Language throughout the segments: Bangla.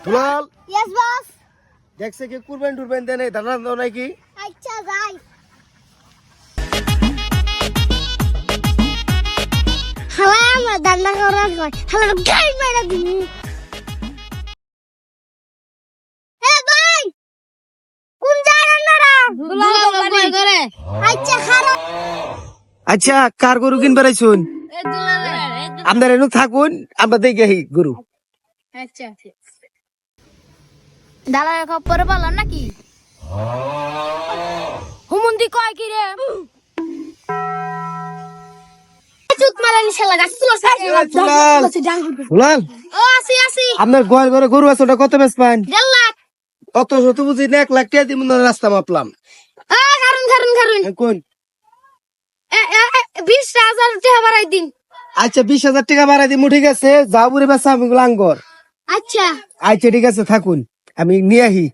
দুলাল ইয়েস বস। দেখছে কি কুরবান টুরবান দেয় নাই দানা দাও নাকি? আচ্ছা যাই। হালা আমার দান্না করার কয় হালা গাই মেরা দিই। এ ভাই কোন জায়গা নারা? দুলাল বাড়ি করে। আচ্ছা খারাপ। আচ্ছা কার গরু কিনবার আইছুন? এ দুলালের। আপনারা এনু থাকুন আমরা দেখে আহি গরু। আচ্ছা। দালালের খবরে বললাম নাকি? হুমুন্দি কয় কি রে? চুত মারানি শালা গাছ তুলো দুলাল দুলাল ও আসি আসি আপনার গোয়াল ঘরে গরু আছে ওটা কত বেচ পান? 1.5 লাখ। অত শত বুঝি না 1 লাখ টাকা দিমু না রাস্তা মাপলাম। কারণ কোন 20,000 টাকা বাড়াই দিন। আচ্ছা 20,000 টাকা বাড়াই দিমু ঠিক আছে যাও বুড়ি বেচা আমি লাঙ্গর। আচ্ছা আচ্ছা ঠিক আছে থাকুন আমি নিয়ে আহি।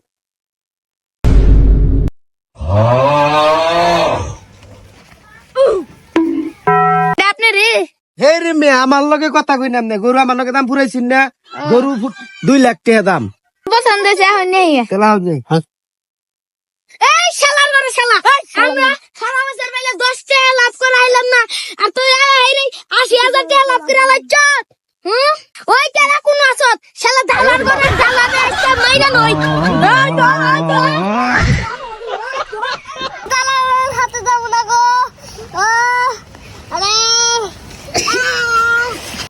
আপনি রে হে রে মেয়ে আমার লগে কথা কই নাম না গরু আমার লগে দাম ফুরাইছিন না গরু 2 লাখ টাকা দাম। পছন্দ হয়েছে এখন নেই। তেলাও যাই এই শালার ঘরে শালা আমরা সারা বছর বেলা 10 টাকা লাভ করাইলাম না আর তুই এই রে 80,000 টাকা লাভ করে লাইছ। ওই টাকা কোন আসত শালা দালার ঘরে দালাবে একটা মাইরা নই।